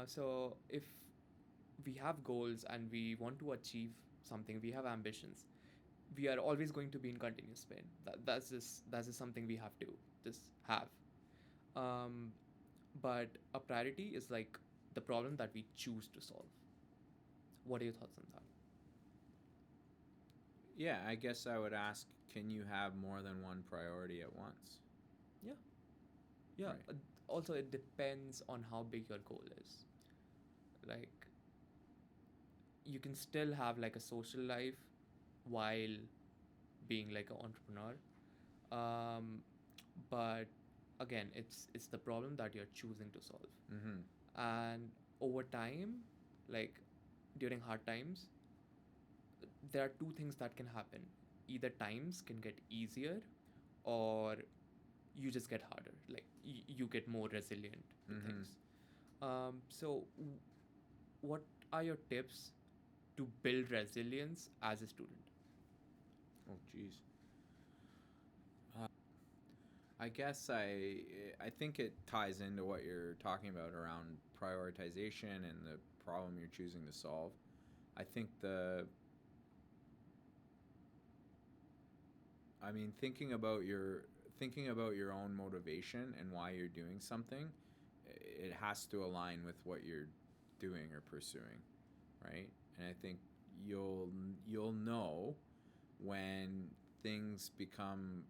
So if we have goals and we want to achieve something, we have ambitions, we are always going to be in continuous pain. That's just something we have to just have. Um, but a priority is like the problem that we choose to solve. What are your thoughts on that?
Yeah, I guess I would ask, can you have more than one priority at once?
Yeah, yeah.
Right.
Also, it depends on how big your goal is. Like, you can still have like a social life while being like an entrepreneur. Um, but again, it's the problem that you're choosing to solve.
Mm-hmm.
And over time, like during hard times, there are two things that can happen. Either times can get easier, or you just get harder. Like you get more resilient to
Mm-hmm.
things. So, what are your tips to build resilience as a student?
Oh, geez. I guess I think it ties into what you're talking about around prioritization and the problem you're choosing to solve. I think I mean, thinking about your own motivation and why you're doing something, it has to align with what you're doing or pursuing, right? And I think you'll you'll know when things become,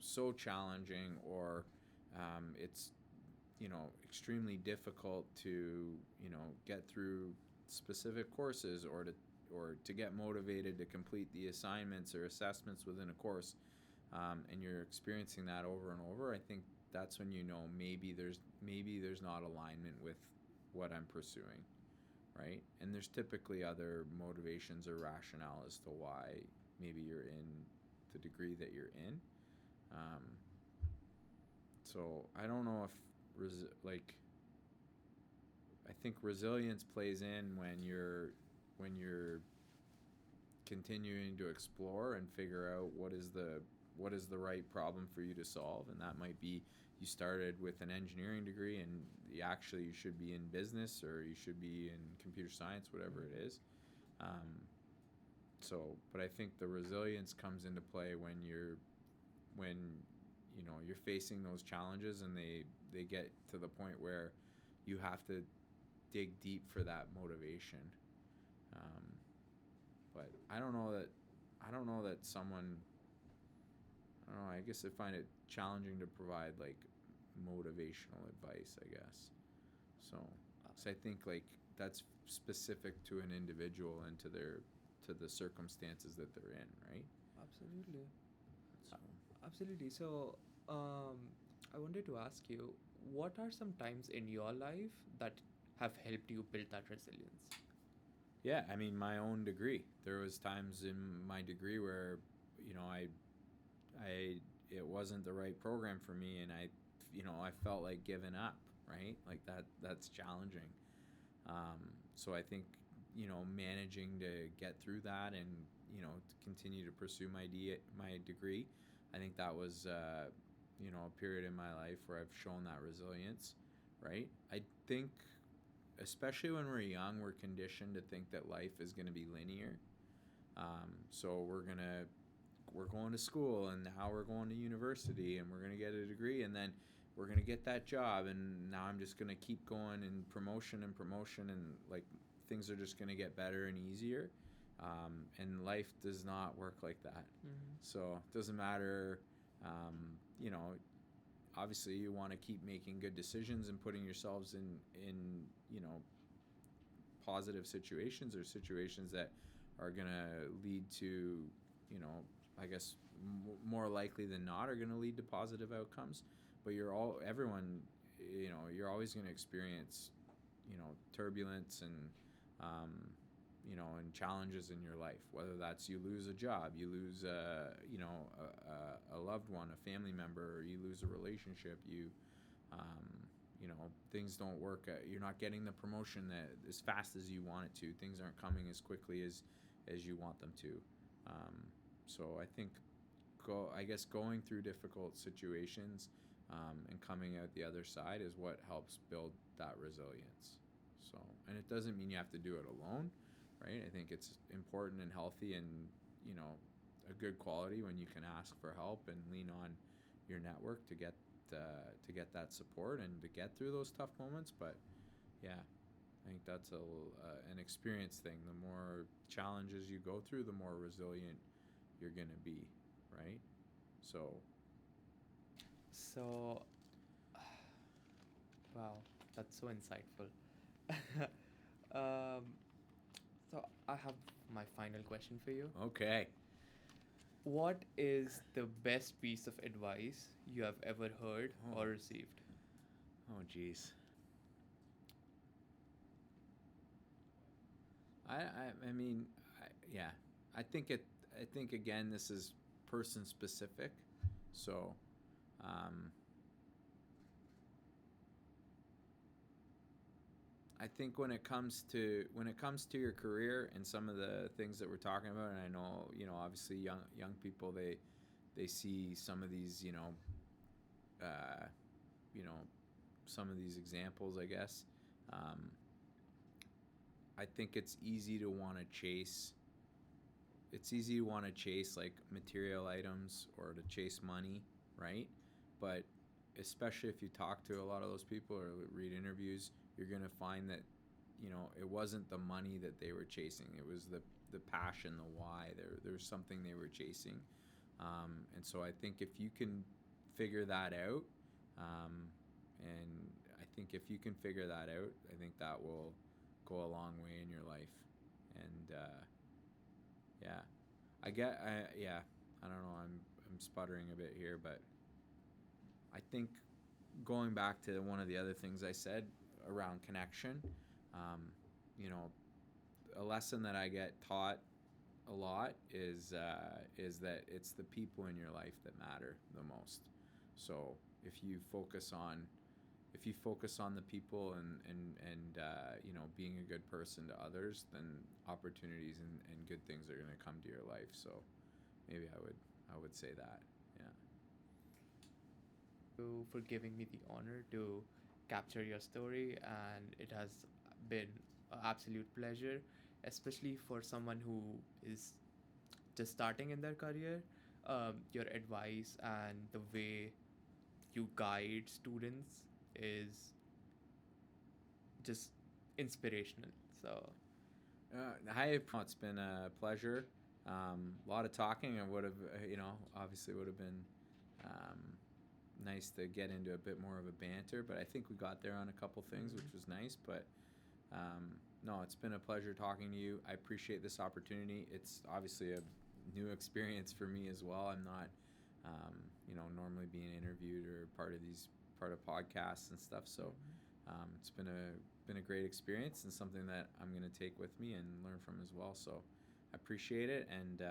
so challenging, or it's, extremely difficult to, get through specific courses, or to get motivated to complete the assignments or assessments within a course, and you're experiencing that over and over. I think that's when maybe there's not alignment with what I'm pursuing, right? And there's typically other motivations or rationale as to why maybe you're in the degree that you're in. Um, so I don't know if like, I think resilience plays in when you're continuing to explore and figure out what is the right problem for you to solve. And that might be, you started with an engineering degree, and you should be in business, or you should be in computer science, whatever it is. um, but I think the resilience comes into play when you're facing those challenges, and they get to the point where you have to dig deep for that motivation. um, but I don't know that someone, I don't know, I guess I find it challenging to provide like motivational advice, I guess. So I think like that's specific to an individual and to the circumstances that they're in, right?
Absolutely.
So
Absolutely. So, um, I wanted to ask you, what are some times in your life that have helped you build that resilience?
yeah, I mean, my own degree. There was times in my degree where, you know, I it wasn't the right program for me, and I felt like giving up, right? Like that's challenging. So I think, managing to get through that, and to continue to pursue my degree. I think that was, a period in my life where I've shown that resilience, right? I think, especially when we're young, we're conditioned to think that life is going to be linear. So we're going to school, and now we're going to university, and we're going to get a degree, and then we're going to get that job, and now I'm just going to keep going in promotion and promotion, and like things are just going to get better and easier. And life does not work like that.
Mm-hmm.
So it doesn't matter. um, you know Obviously you want to keep making good decisions and putting yourselves in positive situations, or situations that are going to lead to, you know I guess, more likely than not, are going to lead to positive outcomes. But you're always going to experience, turbulence, um, and challenges in your life. Whether that's you lose a job, you lose a loved one, a family member, or you lose a relationship, um, things don't work. You're not getting the promotion that as fast as you want it to. Things aren't coming as quickly as you want them to. Um, so I think, going through difficult situations, and coming out the other side is what helps build that resilience. So, and it doesn't mean you have to do it alone, right? I think it's important and healthy, and a good quality when you can ask for help and lean on your network to to get that support and to get through those tough moments. But yeah, I think that's an experience thing. The more challenges you go through, the more resilient you're gonna be, right? So
So, wow, that's so insightful. um, so I have my final question for you.
okay.
What is the best piece of advice you have ever heard
Oh,
or received?
oh, geez. I mean, yeah. I think it. I think again, this is person specific. So, um, I think when it comes to your career and some of the things that we're talking about, and I know obviously young people they see some of these uh, you know some of these examples, I guess. Um, I think it's easy to want to chase. It's easy to want to chase like material items or to chase money, right? But especially if you talk to a lot of those people or read interviews, you're gonna find that it wasn't the money that they were chasing. It was the passion, the why. There's something they were chasing, and so I think if you can figure that out, and I think if you can figure that out, I think that will go a long way in your life. And yeah, yeah. I don't know. I'm sputtering a bit here, but I think going back to one of the other things I said around connection, um, you know, a lesson that I get taught a lot is that it's the people in your life that matter the most. So if you focus on the people and being a good person to others, then opportunities and good things are going to come to your life. So maybe I would say that. Yeah.
You for giving me the honor to capture your story, and it has been an absolute pleasure, especially for someone who is just starting in their career. Your advice and the way you guide students is just inspirational. So,
Hi, it's been a pleasure. A lot of talking. I would have, obviously would have been um, nice to get into a bit more of a banter, but I think we got there on a couple things, which was nice. But no, it's been a pleasure talking to you. I appreciate this opportunity. It's obviously a new experience for me as well. I'm not, normally being interviewed or part of podcasts and stuff. So it's been a great experience and something that I'm going to take with me and learn from as well. So I appreciate it, and